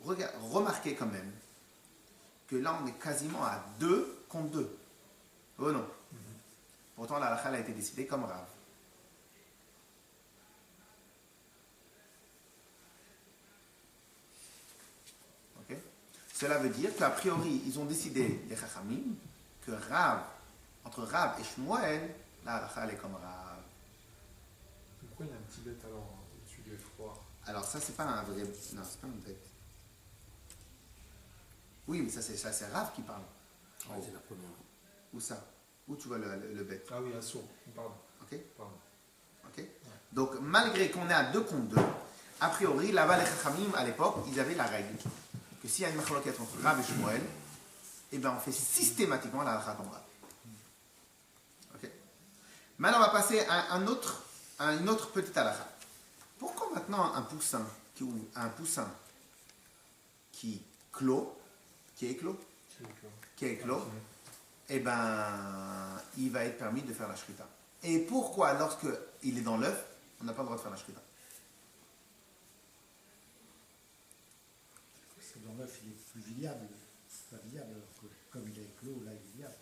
remarquez quand même que là, on est quasiment à 2 contre 2. Oh non. Pourtant, la halakha a été décidée comme Rav. Okay. Cela veut dire qu'a priori, ils ont décidé, les Chachamim, que Rav, entre Rav et Shmuel, la halakha est comme Rav. Pourquoi il y a un petit bête alors au-dessus du F3? Alors ça, c'est pas un vrai... Non, c'est pas un bête. Oui, mais ça, c'est Rav qui parle. Ouais, c'est la première. Où ça? Où tu vois le bête? Ah oui, assaut, pardon. Ok. Pardon. Ok. Donc, malgré qu'on est à 2 contre 2, a priori, là-bas, les Chachamim, à l'époque, ils avaient la règle que s'il y a une machloket entre Rav et Shmuel, eh bien, on fait systématiquement la halakha comme Rav. Ok. Maintenant, on va passer à une autre petite halakha. Pourquoi maintenant un poussin qui clôt, qui est éclos, eh ben, il va être permis de faire la shrita. Et pourquoi, lorsqu'il est dans l'œuf, on n'a pas le droit de faire la shrita? Parce que dans l'œuf, il est plus viable. Pas viable, alors que comme il est éclos, là, il est viable.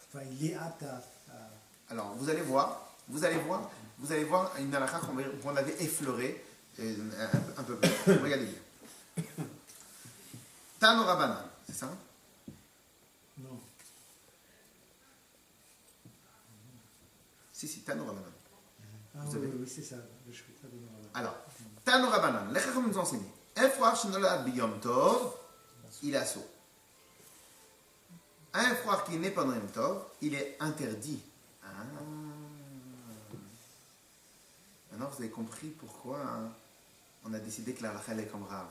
Enfin, il est apte à... Alors, vous allez voir une halakha qu'on avait effleurée un peu plus. Regardez bien. Tano Rabbanan, c'est ça? Non. Si, Tano Rabbanan. Ah Vous oui, avez... oui, c'est ça. Le shrita de Rabbanan. Alors, Tano Rabbanan, les Chachamim nous enseignent. Un frère shenolad biyom tov, il a saut. Un frère qui n'est pas dans Yom Tov, il est interdit. Ah. Maintenant, vous avez compris pourquoi on a décidé que la halakha est comme Rav.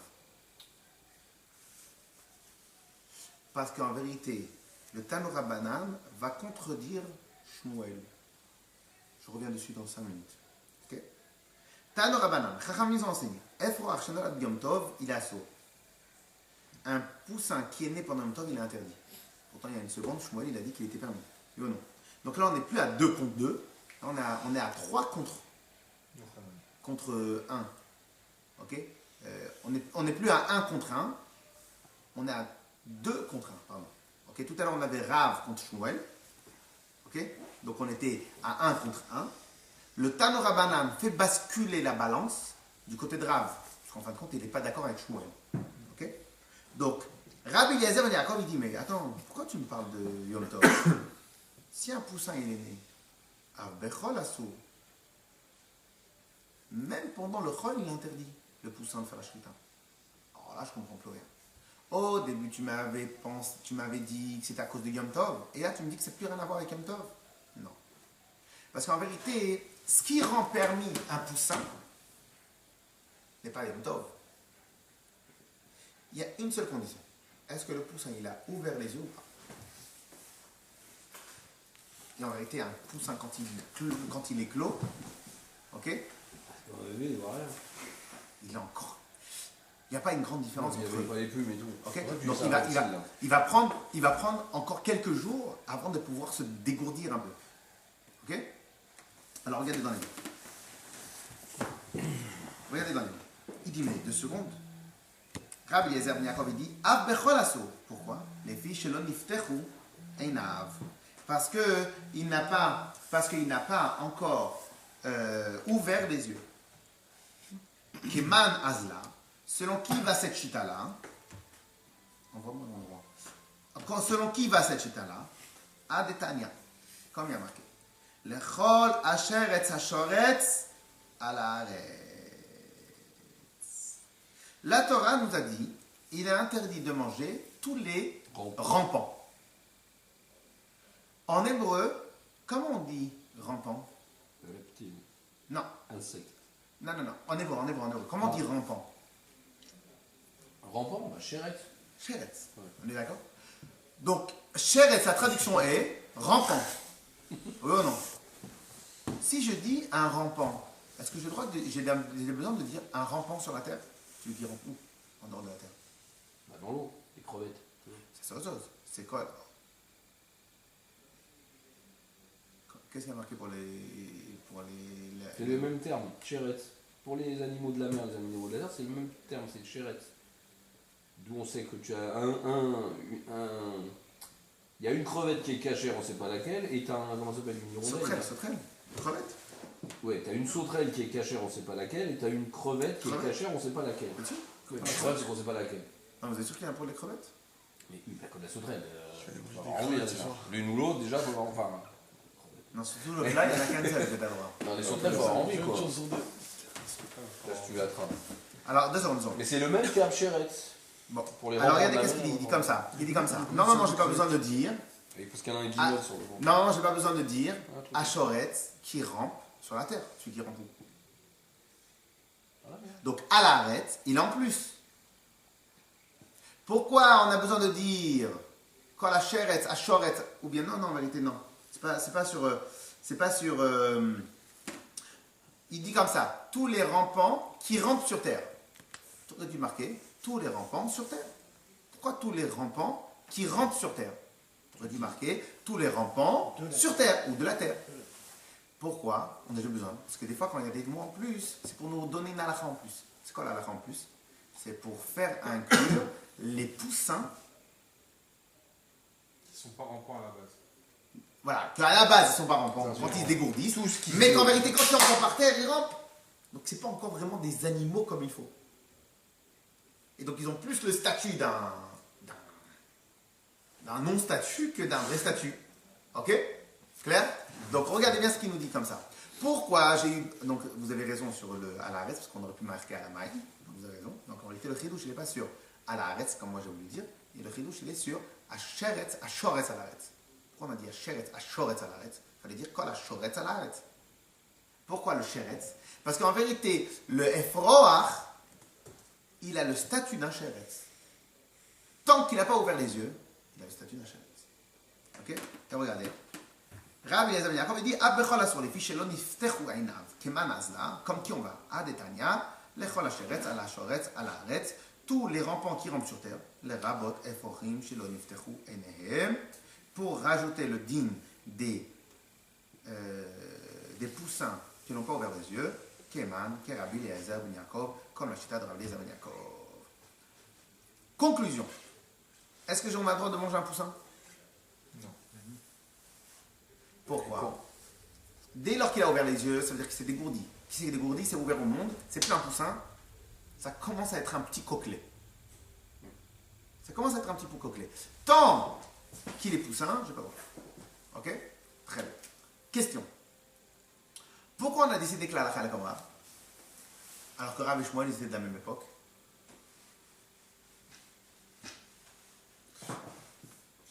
Parce qu'en vérité, le Tano Rabbanan va contredire Shmuel. Je reviens dessus dans 5 minutes. Okay? Tano Rabbanan, Chachamim nous enseigne. Efroach shenolad biyom tov, il a saut. Un poussin qui est né pendant Yom Tov, il est interdit. Pourtant, il y a une seconde, Shmuel, il a dit qu'il était permis. Oui ou non? Donc là, on n'est plus à 2 contre 2. Là, on est à 3 contre 1. Ok? On n'est plus à 1 contre 1. On est à 2 contre 1. Pardon. Ok? Tout à l'heure, on avait Rav contre Shmuel. Ok? Donc, on était à 1 contre 1. Le Tano Rabbanan fait basculer la balance du côté de Rav. Parce qu'en fin de compte, il n'est pas d'accord avec Shmuel. Ok? Donc, Rabbi Eliezer Ben Yaakov, il dit, mais attends, pourquoi tu me parles de Yom Tov? Si un poussin, il est né, à Bechol Assour, même pendant le Chol, il est interdit, le poussin de faire la shrita. Alors là, je ne comprends plus rien. Au début, tu m'avais dit que c'était à cause de Yom Tov, et là, tu me dis que ça n'a plus rien à voir avec Yom Tov. Non. Parce qu'en vérité, ce qui rend permis un poussin n'est pas Yom Tov. Il y a une seule condition. Est-ce que le poussin, il a ouvert les yeux ou pas? Et en réalité, un poussin, quand il est clos, ok? Il Il est encore... Il n'y a pas une grande différence entre... Il n'y avait pas les plumes et tout. Okay? Ouais, donc il va prendre encore quelques jours avant de pouvoir se dégourdir un peu. Ok? Alors regardez dans les livres. Regardez dans les livres. Il dit, mais 2 secondes. Rabbi Eliezer Ben Yaakov, il dit, Av bechol asso. Pourquoi? Les filles shelon niftechu einav. Parce qu'il n'a pas encore ouvert les yeux. Keman azla. Selon qui va cette chita-là? Envoie-moi l'endroit. Selon qui va cette chita-là? Adetania. Comme il y a marqué. Lechol asher etz hashoretz al haaretz. La Torah nous a dit, il est interdit de manger tous les rampants. En hébreu, comment on dit rampant? Reptile. Non. Insecte. Non. En hébreu. Comment on dit rampant? Rampant, bah, chéret. Sheretz. Ouais. On est d'accord? Donc, Sheretz, la traduction est rampant. Oui ou non? Si je dis un rampant, est-ce que j'ai besoin de dire un rampant sur la terre? Tu veux dire où? En dehors de la terre? Bah, dans l'eau, les crevettes. C'est autre chose. C'est quoi? Qu'est-ce qu'il y a marqué pour les... C'est le même terme, chéret. Pour les animaux de la mer, les animaux de la terre, c'est le même terme, c'est chéret. D'où on sait que tu as il y a une crevette qui est cachée, on ne sait pas laquelle, et tu as comment ça s'appelle, une rondelle. Sauterelle, crevette. Ouais, tu as une sauterelle qui est cachée, on ne sait pas laquelle, et tu as une crevette qui est cachée, on ne sait pas laquelle. Bien sûr. La crevette, c'est qu'on ne sait pas laquelle. Non, vous êtes sûr qu'il y en a pour les crevettes? Mais oui, comme la sauterelle. crevettes, L'une ou l'autre, déjà, enfin. Non, surtout là, il n'y en a qu'un seul que t'as le droit. Non, les sauterelles, faut avoir envie, quoi. Chanson de. Là, si tu l'attrapes. Alors, 2 secondes, 2 secondes. Mais c'est le même terme Chéretz. Bon. Pour les Alors, renforts regardez de la qu'est-ce qu'il dit. mer, Il dit comme ça. Il dit comme ça. Normalement, j'ai pas besoin de dire. Et parce qu'il y en a un guillemot sur le fond. Normalement, j'ai pas besoin de dire Ah, tout Ashoretz qui rampe sur la terre. Celui qui rampe où? Voilà, bien. Donc, à l'arrête, il est en plus. Pourquoi on a besoin de dire quand la Sheretz, Ashoretz, ou bien non, en vérité, non. C'est pas sur. Il dit comme ça, tous les rampants qui rampent sur terre. Tu aurais dû marquer tous les rampants sur terre. Pourquoi tous les rampants qui rampent sur terre? Tu aurais dû marquer tous les rampants sur terre ou de la terre. Pourquoi? On a déjà besoin. Parce que des fois, quand il y a des mots en plus, c'est pour nous donner une halakha en plus. C'est quoi la halakha en plus? C'est pour faire inclure les poussins. Qui sont pas rampants à la base. Voilà, qu'à la base, ils sont pas rampants. Quand ils se dégourdissent. Mais qu'en vérité, quand ils rampent par terre, ils rampent. Donc, c'est pas encore vraiment des animaux comme il faut. Et donc, ils ont plus le statut d'un non-statut que d'un vrai statut. Ok? Clair? Donc, regardez bien ce qu'il nous dit comme ça. Pourquoi j'ai eu. Donc, vous avez raison sur le à l'arrêt, parce qu'on aurait pu marquer à la maille. Donc, vous avez raison. Donc, en réalité, le chidouche, il n'est pas sur à l'arrêt, comme moi j'ai voulu dire. Et le chidouche, il est sur à sheretz, à shoretz à l'arrêt. Pourquoi on a dit à sheretz, à shoretz à l'arrêt? Il fallait dire quoi la shoretz à l'arrêt? Pourquoi le sheretz? Parce qu'en vérité, le efroach, il a le statut d'un sheretz. Tant qu'il n'a pas ouvert les yeux, il a le statut d'un sheretz. Ok? Et regardez. Rabbi Eliezer ben Yaakov il dit Abechol asur les fiches lo niftechu einav keman azla, comme qui on va à Détania, lechol hasheretz, ala shoretz, ala aretz, tous les rampants qui rampent sur terre, les rabot efochim shelo niftechu einehem, pour rajouter le din des poussins qui n'ont pas ouvert les yeux, keman, ke Rabbi Eliezer ben Yaakov, comme la chita de Rabbi Eliezer ben Yaakov. Conclusion. Est-ce que j'ai le droit de manger un poussin? Non. Pourquoi? Dès lors qu'il a ouvert les yeux, ça veut dire qu'il s'est dégourdi. Qui s'est dégourdi, c'est ouvert au monde, c'est plus un poussin, ça commence à être un petit coquelet. Ça commence à être un petit peu coquelet. Tant qu'il est poussin, je ne sais pas voir. Ok? Très bien. Question. Pourquoi on a décidé que la halakha est comme Rav, alors que Rav et Shmuel ils étaient de la même époque?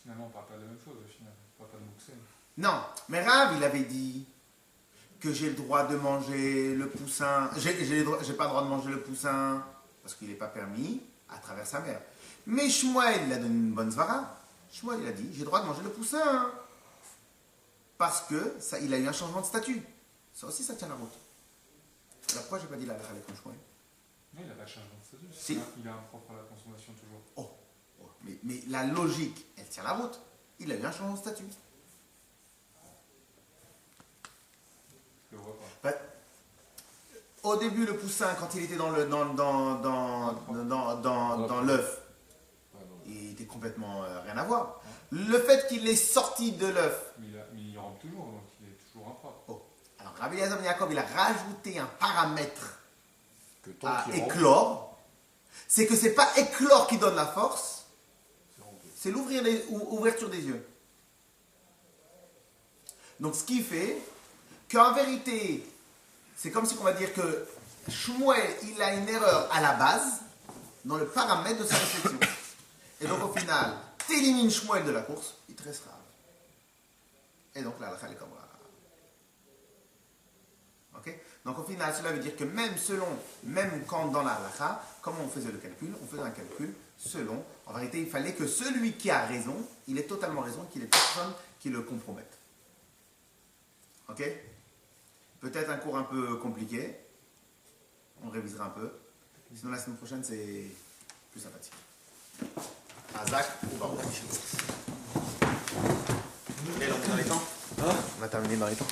Finalement, on parle pas de la même chose au final. On parle pas de Mouksen. Non, mais Rav, il avait dit que j'ai le droit de manger le poussin. J'ai pas le droit de manger le poussin parce qu'il n'est pas permis à travers sa mère. Mais Shmuel, il a donné une bonne svara. Shmuel, il a dit j'ai le droit de manger le poussin parce que ça, il a eu un changement de statut. Ça aussi, ça tient la route. Alors pourquoi j'ai pas dit la halakha comme Shmuel? Non, il n'a pas changé de statut. Si. Il a un propre à la consommation toujours. Oh, mais la logique, elle tient la route. Il a eu un changement de statut. Je le vois pas. Ben, au début, le poussin, quand il était dans l'œuf, il était complètement rien à voir. Le fait qu'il est sorti de l'œuf. Mais il rentre toujours, donc il est toujours impropre. Oh. Alors, Rabbi Eliezer ben Yaakov, il a rajouté un paramètre Que tant à qu'il rentre, éclore. C'est que c'est pas éclore qui donne la force, c'est rempli. c'est l'ouverture des yeux. Donc, ce qui fait qu'en vérité, c'est comme si on va dire que Shmuel, il a une erreur à la base dans le paramètre de sa réflexion. Et donc, au final, t'élimines Shmuel de la course, il te restera. Et donc, la halakha est comme ça. Ok? Donc, au final, cela veut dire que même quand dans la halakha, comment on faisait le calcul? On faisait un calcul selon, en vérité, il fallait que celui qui a raison, il ait totalement raison, qu'il ait personne qui le compromette. Ok? Peut-être un cours un peu compliqué. On révisera un peu. Sinon, la semaine prochaine, c'est plus sympathique. Azak ou Baruch. Et là, on est dans les temps? On a terminé dans les temps.